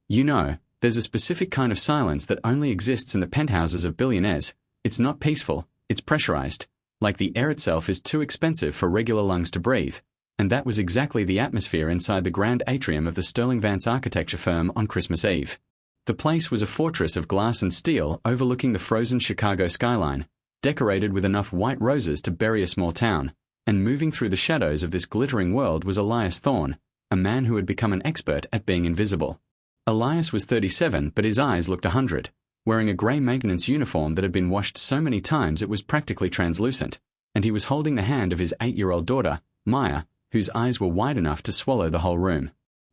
You know, there's a specific kind of silence that only exists in the penthouses of billionaires. It's not peaceful, it's pressurized. Like the air itself is too expensive for regular lungs to breathe. And that was exactly the atmosphere inside the grand atrium of the Sterling Vance architecture firm on Christmas Eve. The place was a fortress of glass and steel overlooking the frozen Chicago skyline, decorated with enough white roses to bury a small town, and moving through the shadows of this glittering world was Elias Thorne, a man who had become an expert at being invisible. Elias was 37, but his eyes looked 100, wearing a grey maintenance uniform that had been washed so many times it was practically translucent, and he was holding the hand of his 8-year-old daughter, Maya, whose eyes were wide enough to swallow the whole room.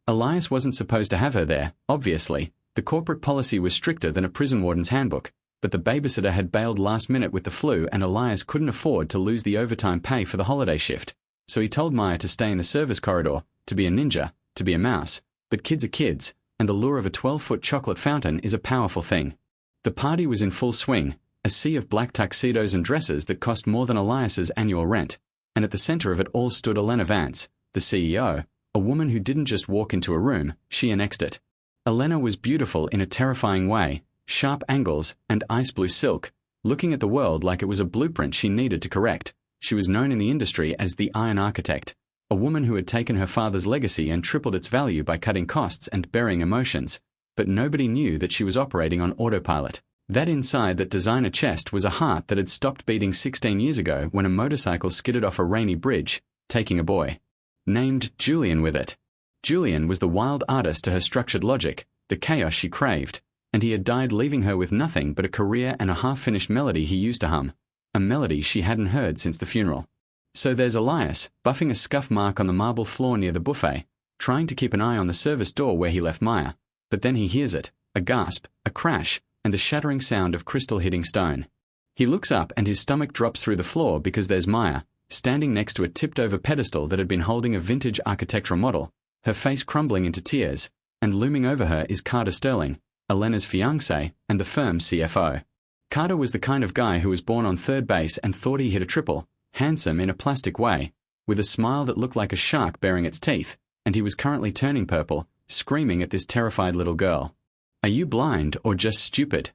Elias wasn't supposed to have her there, obviously. The corporate policy was stricter than a prison warden's handbook, but the babysitter had bailed last minute with the flu and Elias couldn't afford to lose the overtime pay for the holiday shift, so he told Maya to stay in the service corridor, to be a ninja, to be a mouse, but kids are kids, and the lure of a 12-foot chocolate fountain is a powerful thing. The party was in full swing, a sea of black tuxedos and dresses that cost more than Elias's annual rent, and at the center of it all stood Elena Vance, the CEO, a woman who didn't just walk into a room, she annexed it. Elena was beautiful in a terrifying way, sharp angles and ice blue silk, looking at the world like it was a blueprint she needed to correct. She was known in the industry as the Iron Architect, a woman who had taken her father's legacy and tripled its value by cutting costs and burying emotions, but nobody knew that she was operating on autopilot. That inside that designer chest was a heart that had stopped beating 16 years ago when a motorcycle skidded off a rainy bridge, taking a boy named Julian with it. Julian was the wild artist to her structured logic, the chaos she craved, and he had died leaving her with nothing but a career and a half-finished melody he used to hum, a melody she hadn't heard since the funeral. So there's Elias, buffing a scuff mark on the marble floor near the buffet, trying to keep an eye on the service door where he left Maya, but then he hears it, a gasp, a crash, and the shattering sound of crystal hitting stone. He looks up and his stomach drops through the floor because there's Maya, standing next to a tipped-over pedestal that had been holding a vintage architectural model, her face crumbling into tears, and looming over her is Carter Sterling, Elena's fiancé and the firm's CFO. Carter was the kind of guy who was born on third base and thought he hit a triple, handsome in a plastic way, with a smile that looked like a shark baring its teeth, and he was currently turning purple, screaming at this terrified little girl. "Are you blind or just stupid?"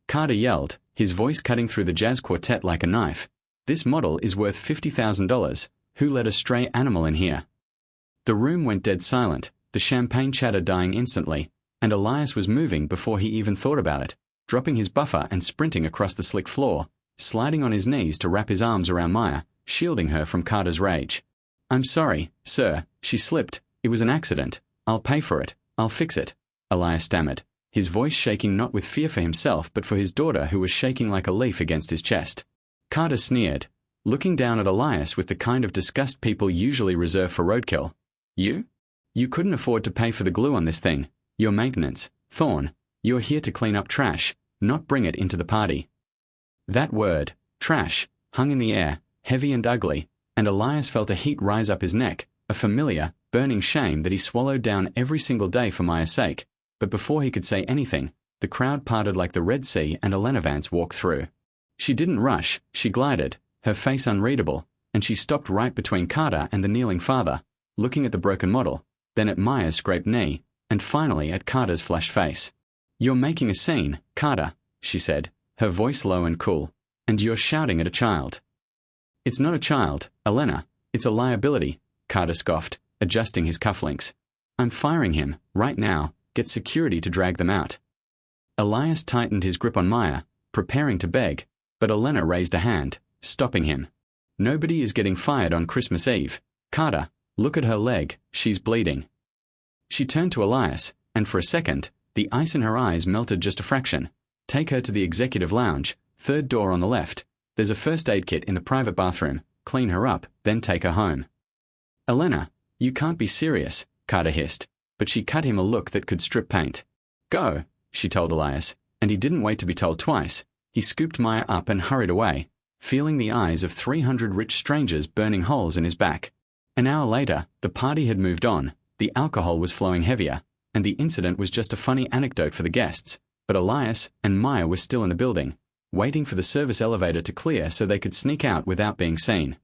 Carter yelled, his voice cutting through the jazz quartet like a knife. "This model is worth $50,000. Who let a stray animal in here?" The room went dead silent, the champagne chatter dying instantly, and Elias was moving before he even thought about it, dropping his buffer and sprinting across the slick floor, sliding on his knees to wrap his arms around Maya, shielding her from Carter's rage. "I'm sorry, sir," she slipped. "It was an accident. I'll pay for it. I'll fix it," Elias stammered, his voice shaking not with fear for himself but for his daughter who was shaking like a leaf against his chest. Carter sneered, looking down at Elias with the kind of disgust people usually reserve for roadkill. You couldn't afford to pay for the glue on this thing. Your maintenance, Thorne. You're here to clean up trash, not bring it into the party." That word, trash, hung in the air, heavy and ugly, and Elias felt a heat rise up his neck, a familiar, burning shame that he swallowed down every single day for Maya's sake. But before he could say anything, the crowd parted like the Red Sea and Elena Vance walked through. She didn't rush, she glided, her face unreadable, and she stopped right between Carter and the kneeling father, looking at the broken model, then at Maya's scraped knee, and finally at Carter's flushed face. "You're making a scene, Carter," she said, her voice low and cool, "and you're shouting at a child." "It's not a child, Elena, it's a liability," Carter scoffed, adjusting his cufflinks. "I'm firing him, right now, get security to drag them out." Elias tightened his grip on Maya, preparing to beg, but Elena raised a hand, stopping him. "Nobody is getting fired on Christmas Eve. Carter, look at her leg, she's bleeding." She turned to Elias, and for a second, the ice in her eyes melted just a fraction. "Take her to the executive lounge, third door on the left. There's a first aid kit in the private bathroom. Clean her up, then take her home." "Elena, you can't be serious," Carter hissed, but she cut him a look that could strip paint. "Go," she told Elias, and he didn't wait to be told twice. He scooped Maya up and hurried away, feeling the eyes of 300 rich strangers burning holes in his back. An hour later, the party had moved on, the alcohol was flowing heavier, and the incident was just a funny anecdote for the guests, but Elias and Maya were still in the building, waiting for the service elevator to clear so they could sneak out without being seen.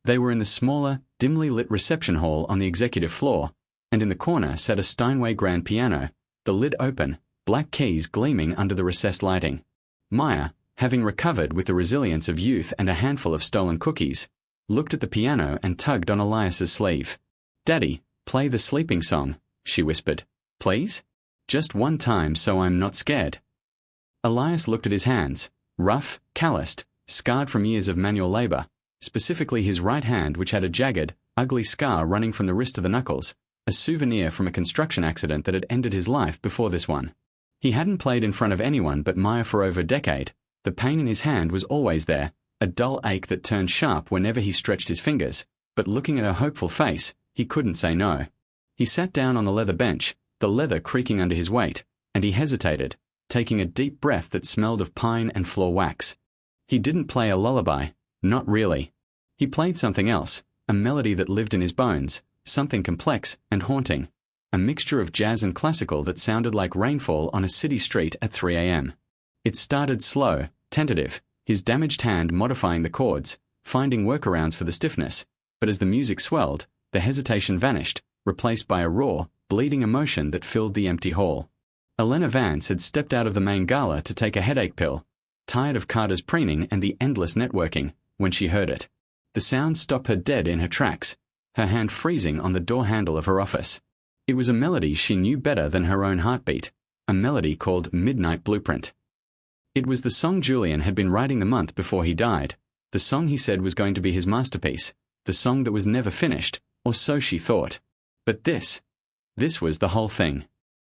They were in the smaller, dimly lit reception hall on the executive floor, and in the corner sat a Steinway grand piano, the lid open, black keys gleaming under the recessed lighting. Maya, having recovered with the resilience of youth and a handful of stolen cookies, looked at the piano and tugged on Elias's sleeve. "Daddy, play the sleeping song," she whispered. "Please? Just one time so I'm not scared." Elias looked at his hands, rough, calloused, scarred from years of manual labor, specifically his right hand, which had a jagged, ugly scar running from the wrist to the knuckles, a souvenir from a construction accident that had ended his life before this one. He hadn't played in front of anyone but Maya for over a decade. The pain in his hand was always there, a dull ache that turned sharp whenever he stretched his fingers, but looking at her hopeful face, he couldn't say no. He sat down on the leather bench, the leather creaking under his weight, and he hesitated, taking a deep breath that smelled of pine and floor wax. He didn't play a lullaby, not really. He played something else, a melody that lived in his bones, something complex and haunting, a mixture of jazz and classical that sounded like rainfall on a city street at 3 a.m. It started slow, tentative, his damaged hand modifying the chords, finding workarounds for the stiffness, but as the music swelled, the hesitation vanished, replaced by a raw, bleeding emotion that filled the empty hall. Elena Vance had stepped out of the main gala to take a headache pill, tired of Carter's preening and the endless networking, when she heard it. The sound stopped her dead in her tracks, her hand freezing on the door handle of her office. It was a melody she knew better than her own heartbeat, a melody called Midnight Blueprint. It was the song Julian had been writing the month before he died, the song he said was going to be his masterpiece, the song that was never finished, or so she thought. But this was the whole thing.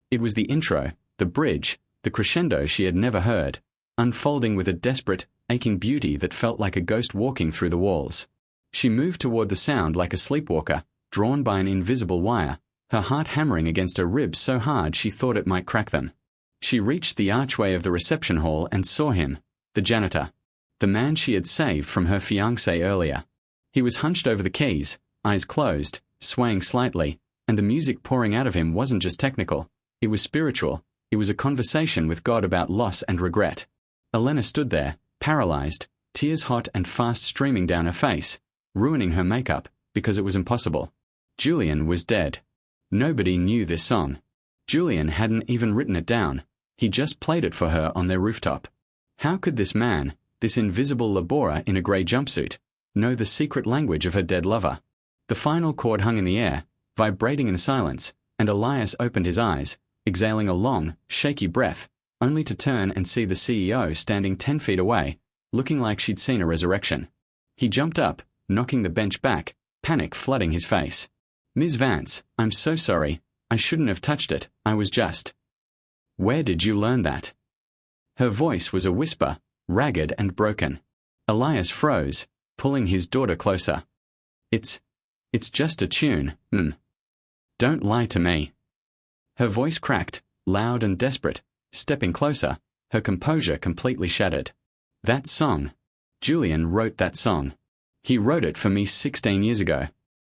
It was the intro, the bridge, the crescendo she had never heard, unfolding with a desperate, aching beauty that felt like a ghost walking through the walls. She moved toward the sound like a sleepwalker, drawn by an invisible wire, her heart hammering against her ribs so hard she thought it might crack them. She reached the archway of the reception hall and saw him, the janitor, the man she had saved from her fiancé earlier. He was hunched over the keys, eyes closed, swaying slightly, and the music pouring out of him wasn't just technical, it was spiritual, it was a conversation with God about loss and regret. Elena stood there, paralyzed, tears hot and fast streaming down her face, ruining her makeup, because it was impossible. Julian was dead. Nobody knew this song. Julian hadn't even written it down. He just played it for her on their rooftop. How could this man, this invisible laborer in a grey jumpsuit, know the secret language of her dead lover? The final chord hung in the air, vibrating in silence, and Elias opened his eyes, exhaling a long, shaky breath, only to turn and see the CEO standing 10 feet away, looking like she'd seen a resurrection. He jumped up, knocking the bench back, panic flooding his face. "Ms. Vance, I'm so sorry. I shouldn't have touched it. I was just..." "Where did you learn that?" Her voice was a whisper, ragged and broken. Elias froze, pulling his daughter closer. It's just a tune, Don't lie to me." Her voice cracked, loud and desperate, stepping closer, her composure completely shattered. "That song. Julian wrote that song. He wrote it for me 16 years ago.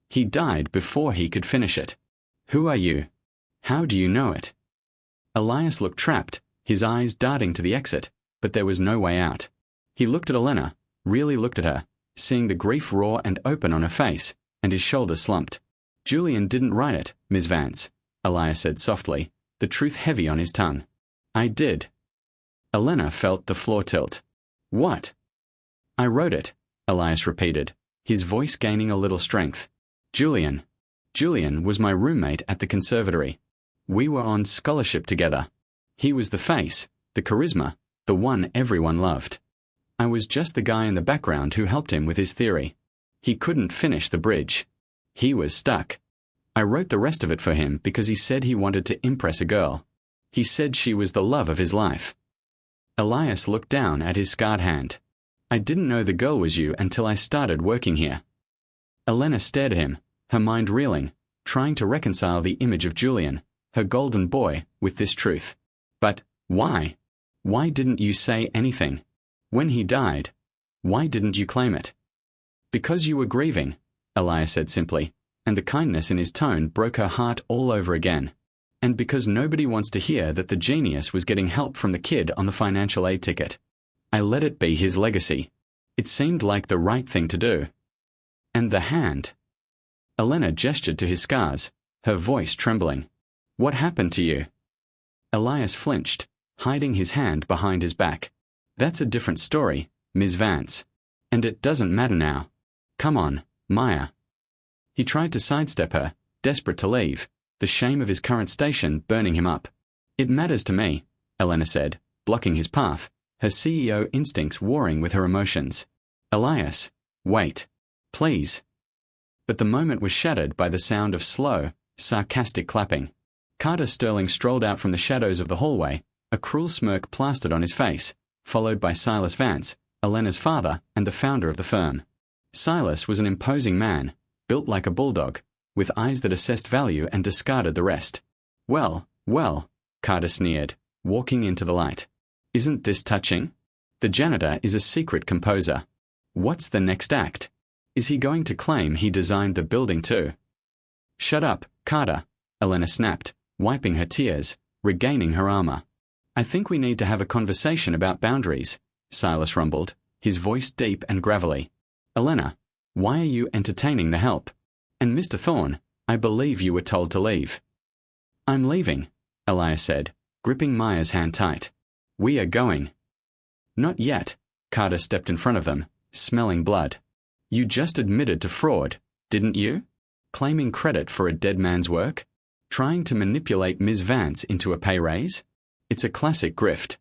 He died before he could finish it. Who are you? How do you know it?" Elias looked trapped, his eyes darting to the exit, but there was no way out. He looked at Elena, really looked at her, seeing the grief raw and open on her face, and his shoulders slumped. "Julian didn't write it, Ms. Vance," Elias said softly, the truth heavy on his tongue. "I did." Elena felt the floor tilt. "What?" "I wrote it," Elias repeated, his voice gaining a little strength. Julian was my roommate at the conservatory. We were on scholarship together. He was the face, the charisma, the one everyone loved. I was just the guy in the background who helped him with his theory. He couldn't finish the bridge. He was stuck. I wrote the rest of it for him because he said he wanted to impress a girl. He said she was the love of his life." Elias looked down at his scarred hand. "I didn't know the girl was you until I started working here." Elena stared at him, her mind reeling, trying to reconcile the image of Julian, her golden boy, with this truth. "But why? Why didn't you say anything? When he died, why didn't you claim it?" "Because you were grieving," Elias said simply, and the kindness in his tone broke her heart all over again. "And because nobody wants to hear that the genius was getting help from the kid on the financial aid ticket. I let it be his legacy. It seemed like the right thing to do." "And the hand?" Elena gestured to his scars, her voice trembling. "What happened to you?" Elias flinched, hiding his hand behind his back. That's a different story, Ms. Vance. And it doesn't matter now. Come on, Maya. He tried to sidestep her, desperate to leave, the shame of his current station burning him up. It matters to me, Elena said, blocking his path, her CEO instincts warring with her emotions. Elias, wait. Please. But the moment was shattered by the sound of slow, sarcastic clapping. Carter Sterling strolled out from the shadows of the hallway, a cruel smirk plastered on his face, followed by Silas Vance, Elena's father and the founder of the firm. Silas was an imposing man, built like a bulldog, with eyes that assessed value and discarded the rest. Well, Carter sneered, walking into the light. Isn't this touching? The janitor is a secret composer. What's the next act? Is he going to claim he designed the building too? Shut up, Carter, Elena snapped, wiping her tears, regaining her armor. I think we need to have a conversation about boundaries, Silas rumbled, his voice deep and gravelly. Elena, why are you entertaining the help? And Mr. Thorne, I believe you were told to leave. I'm leaving, Elias said, gripping Maya's hand tight. We are going. Not yet, Carter stepped in front of them, smelling blood. You just admitted to fraud, didn't you? Claiming credit for a dead man's work? Trying to manipulate Ms. Vance into a pay raise? It's a classic grift.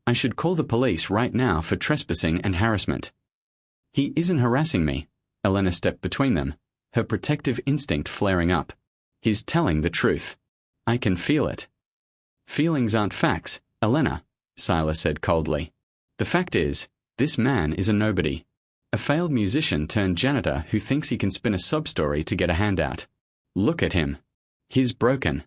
I should call the police right now for trespassing and harassment. He isn't harassing me, Elena stepped between them, her protective instinct flaring up. He's telling the truth. I can feel it. Feelings aren't facts, Elena, Silas said coldly. The fact is, this man is a nobody. A failed musician turned janitor who thinks he can spin a sob story to get a handout. Look at him. He's broken.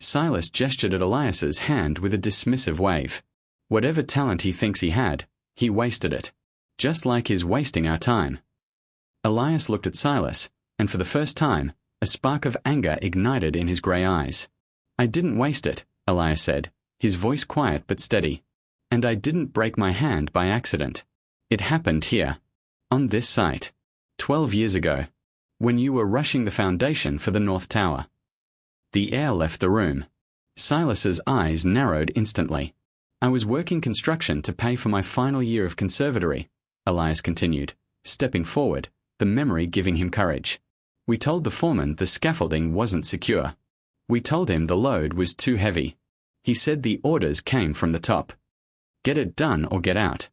Silas gestured at Elias's hand with a dismissive wave. Whatever talent he thinks he had, he wasted it. Just like he's wasting our time. Elias looked at Silas, and for the first time, a spark of anger ignited in his grey eyes. I didn't waste it, Elias said, his voice quiet but steady. And I didn't break my hand by accident. It happened here. On this site. 12 years ago. When you were rushing the foundation for the North Tower. The air left the room. Silas's eyes narrowed instantly. I was working construction to pay for my final year of conservatory, Elias continued, stepping forward, the memory giving him courage. We told the foreman the scaffolding wasn't secure. We told him the load was too heavy. He said the orders came from the top. Get it done or get out.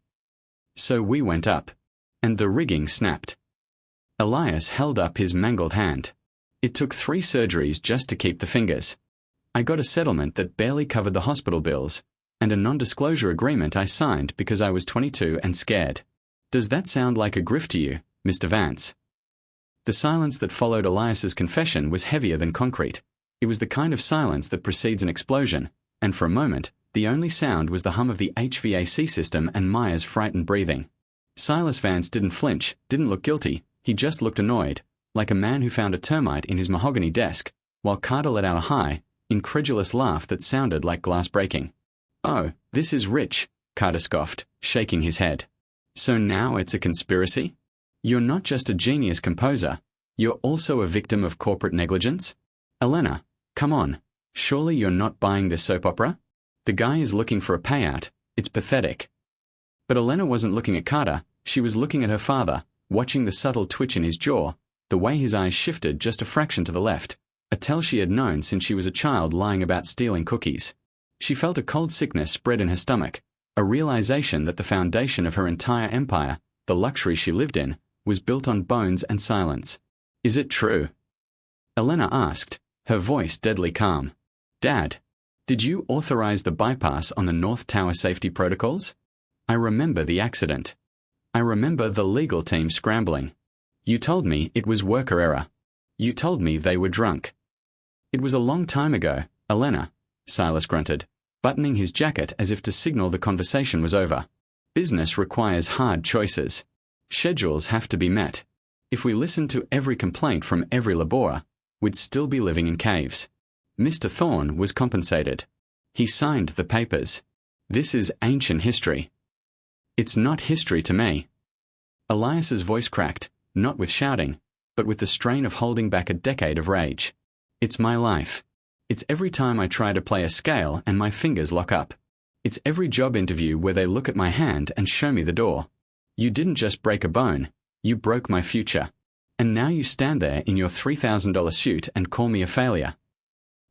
So we went up. And the rigging snapped. Elias held up his mangled hand. It took 3 surgeries just to keep the fingers. I got a settlement that barely covered the hospital bills, and a non-disclosure agreement I signed because I was 22 and scared. Does that sound like a grift to you, Mr. Vance? The silence that followed Elias's confession was heavier than concrete. It was the kind of silence that precedes an explosion, and for a moment, the only sound was the hum of the HVAC system and Maya's frightened breathing. Silas Vance didn't flinch, didn't look guilty, he just looked annoyed, like a man who found a termite in his mahogany desk, while Carter let out a high, incredulous laugh that sounded like glass breaking. Oh, this is rich, Carter scoffed, shaking his head. So now it's a conspiracy? You're not just a genius composer, you're also a victim of corporate negligence? Elena, come on, surely you're not buying this soap opera? The guy is looking for a payout, it's pathetic. But Elena wasn't looking at Carter, she was looking at her father, watching the subtle twitch in his jaw, the way his eyes shifted just a fraction to the left, a tell she had known since she was a child lying about stealing cookies. She felt a cold sickness spread in her stomach, a realization that the foundation of her entire empire, the luxury she lived in, was built on bones and silence. Is it true? Elena asked, her voice deadly calm. Dad, did you authorize the bypass on the North Tower safety protocols? I remember the accident. I remember the legal team scrambling. You told me it was worker error. You told me they were drunk. It was a long time ago, Elena, Silas grunted, buttoning his jacket as if to signal the conversation was over. Business requires hard choices. Schedules have to be met. If we listened to every complaint from every laborer, we'd still be living in caves. Mr. Thorne was compensated. He signed the papers. This is ancient history. It's not history to me. Elias's voice cracked, not with shouting, but with the strain of holding back a decade of rage. It's my life. It's every time I try to play a scale and my fingers lock up. It's every job interview where they look at my hand and show me the door. You didn't just break a bone, you broke my future. And now you stand there in your $3,000 suit and call me a failure.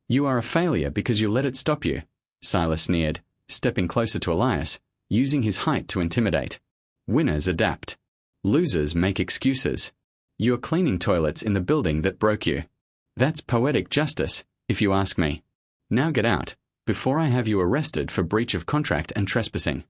You are a failure because you let it stop you, Silas sneered, stepping closer to Elias, using his height to intimidate. Winners adapt. Losers make excuses. You're cleaning toilets in the building that broke you. That's poetic justice, if you ask me. Now get out, before I have you arrested for breach of contract and trespassing.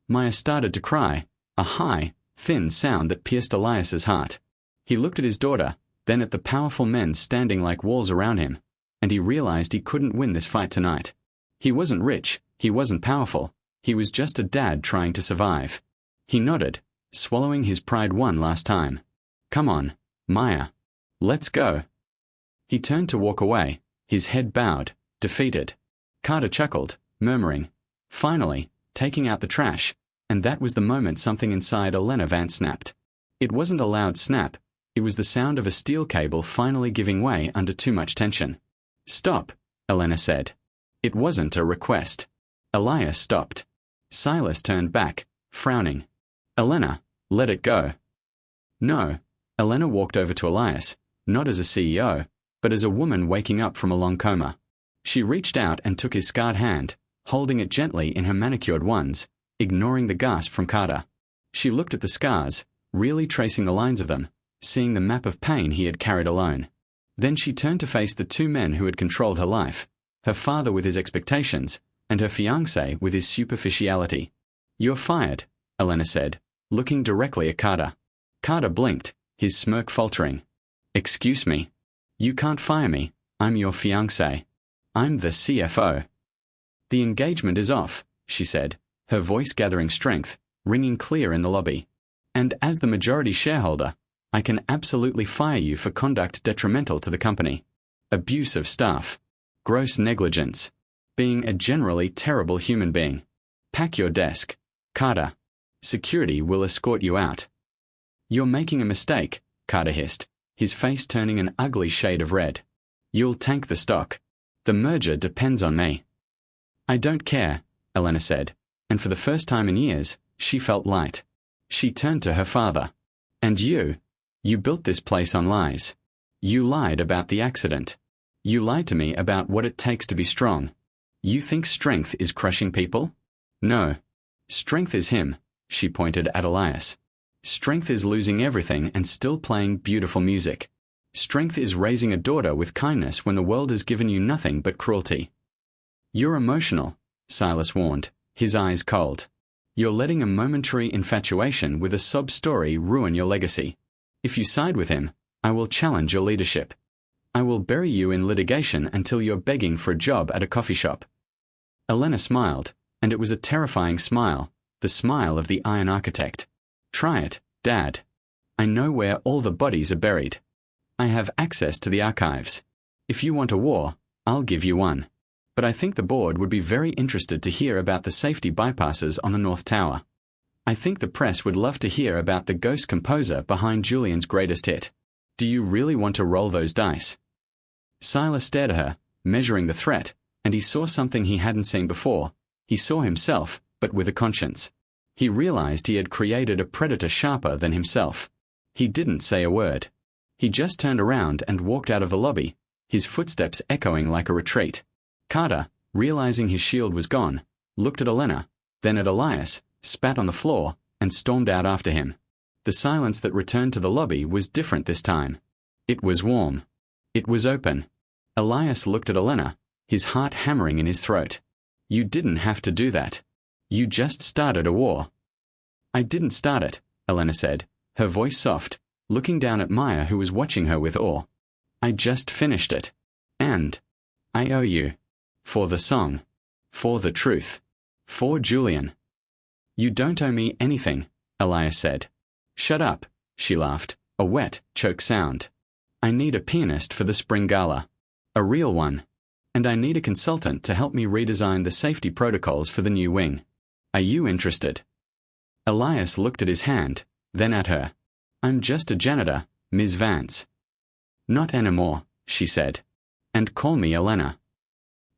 Maya started to cry, a high, thin sound that pierced Elias's heart. He looked at his daughter, then at the powerful men standing like walls around him, and he realized he couldn't win this fight tonight. He wasn't rich, he wasn't powerful, he was just a dad trying to survive. He nodded, swallowing his pride one last time. Come on, Maya. Let's go. He turned to walk away, his head bowed, defeated. Carter chuckled, murmuring, finally, taking out the trash, and that was the moment something inside Elena Vance snapped. It wasn't a loud snap, it was the sound of a steel cable finally giving way under too much tension. Stop, Elena said. It wasn't a request. Elias stopped. Silas turned back, frowning. Elena, let it go. No. Elena walked over to Elias, not as a CEO, but as a woman waking up from a long coma. She reached out and took his scarred hand, holding it gently in her manicured ones, ignoring the gasp from Carter. She looked at the scars, really tracing the lines of them, seeing the map of pain he had carried alone. Then she turned to face the two men who had controlled her life, her father with his expectations, and her fiancé with his superficiality. You're fired, Elena said, looking directly at Carter. Carter blinked, his smirk faltering. Excuse me. You can't fire me, I'm your fiancé. I'm the CFO. The engagement is off, she said, her voice gathering strength, ringing clear in the lobby. And as the majority shareholder, I can absolutely fire you for conduct detrimental to the company. Abuse of staff. Gross negligence. Being a generally terrible human being. Pack your desk. Carter. Security will escort you out. You're making a mistake, Carter hissed, his face turning an ugly shade of red. You'll tank the stock. The merger depends on me. I don't care, Elena said, and for the first time in years, she felt light. She turned to her father. And you built this place on lies. You lied about the accident. You lied to me about what it takes to be strong. You think strength is crushing people? No. Strength is him, she pointed at Elias. Strength is losing everything and still playing beautiful music. Strength is raising a daughter with kindness when the world has given you nothing but cruelty. You're emotional, Silas warned, his eyes cold. You're letting a momentary infatuation with a sob story ruin your legacy. If you side with him, I will challenge your leadership. I will bury you in litigation until you're begging for a job at a coffee shop. Elena smiled, and it was a terrifying smile, the smile of the Iron Architect. Try it, Dad. I know where all the bodies are buried. I have access to the archives. If you want a war, I'll give you one. But I think the board would be very interested to hear about the safety bypasses on the North Tower. I think the press would love to hear about the ghost composer behind Julian's greatest hit. Do you really want to roll those dice? Silas stared at her, measuring the threat, and he saw something he hadn't seen before. He saw himself, but with a conscience. He realized he had created a predator sharper than himself. He didn't say a word. He just turned around and walked out of the lobby, his footsteps echoing like a retreat. Carter, realizing his shield was gone, looked at Elena, then at Elias, spat on the floor, and stormed out after him. The silence that returned to the lobby was different this time. It was warm. It was open. Elias looked at Elena, his heart hammering in his throat. You didn't have to do that. You just started a war. I didn't start it, Elena said, her voice soft, looking down at Maya who was watching her with awe. I just finished it. And I owe you. For the song. For the truth. For Julian. You don't owe me anything, Elias said. Shut up, she laughed, a wet, choked sound. I need a pianist for the spring gala. A real one. And I need a consultant to help me redesign the safety protocols for the new wing. Are you interested? Elias looked at his hand, then at her. I'm just a janitor, Ms. Vance. Not anymore, she said. And call me Elena.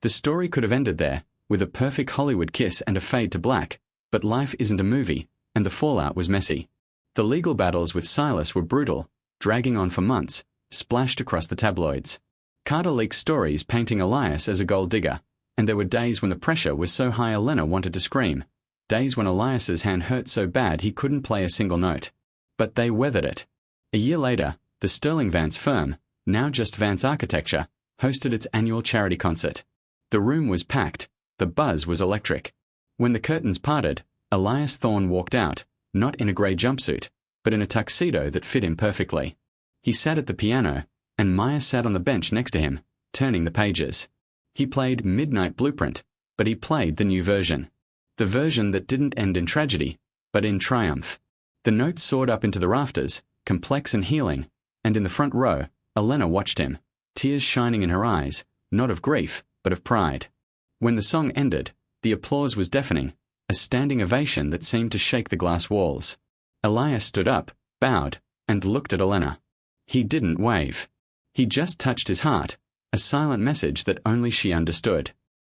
The story could have ended there, with a perfect Hollywood kiss and a fade to black, but life isn't a movie, and the fallout was messy. The legal battles with Silas were brutal, dragging on for months, splashed across the tabloids. Carter leaked stories painting Elias as a gold digger, and there were days when the pressure was so high Elena wanted to scream, days when Elias's hand hurt so bad he couldn't play a single note. But they weathered it. A year later, the Sterling Vance firm, now just Vance Architecture, hosted its annual charity concert. The room was packed, the buzz was electric. When the curtains parted, Elias Thorne walked out, not in a grey jumpsuit, but in a tuxedo that fit him perfectly. He sat at the piano, and Maya sat on the bench next to him, turning the pages. He played Midnight Blueprint, but he played the new version. The version that didn't end in tragedy, but in triumph. The notes soared up into the rafters, complex and healing, and in the front row, Elena watched him, tears shining in her eyes, not of grief, but of pride. When the song ended, the applause was deafening, a standing ovation that seemed to shake the glass walls. Elias stood up, bowed, and looked at Elena. He didn't wave. He just touched his heart, a silent message that only she understood.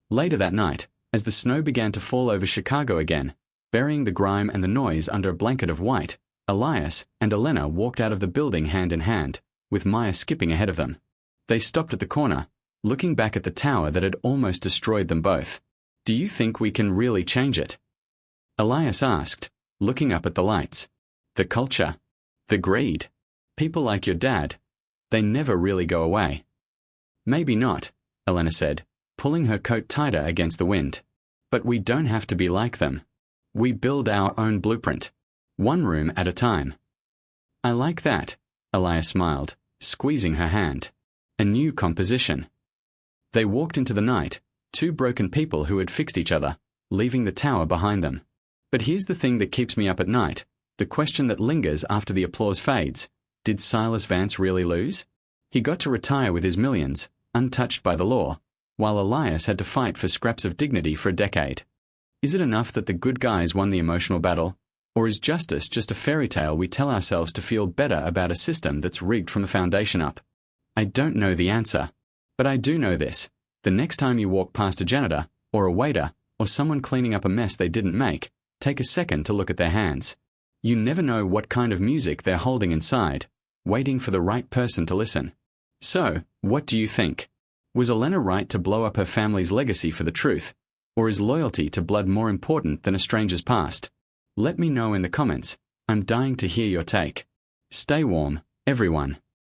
Later that night, as the snow began to fall over Chicago again, burying the grime and the noise under a blanket of white, Elias and Elena walked out of the building hand in hand, with Maya skipping ahead of them. They stopped at the corner, looking back at the tower that had almost destroyed them both. "Do you think we can really change it?" Elias asked, looking up at the lights. "The culture. The greed. People like your dad. They never really go away." "Maybe not," Elena said, pulling her coat tighter against the wind. "But we don't have to be like them. We build our own blueprint, one room at a time." "I like that," Elias smiled, squeezing her hand. "A new composition." They walked into the night, two broken people who had fixed each other, leaving the tower behind them. But here's the thing that keeps me up at night, the question that lingers after the applause fades. Did Silas Vance really lose? He got to retire with his millions, untouched by the law, while Elias had to fight for scraps of dignity for a decade. Is it enough that the good guys won the emotional battle, or is justice just a fairy tale we tell ourselves to feel better about a system that's rigged from the foundation up? I don't know the answer, but I do know this. The next time you walk past a janitor, or a waiter, or someone cleaning up a mess they didn't make, take a second to look at their hands. You never know what kind of music they're holding inside, waiting for the right person to listen. So, what do you think? Was Elena right to blow up her family's legacy for the truth? Or is loyalty to blood more important than a stranger's past? Let me know in the comments. I'm dying to hear your take. Stay warm, everyone.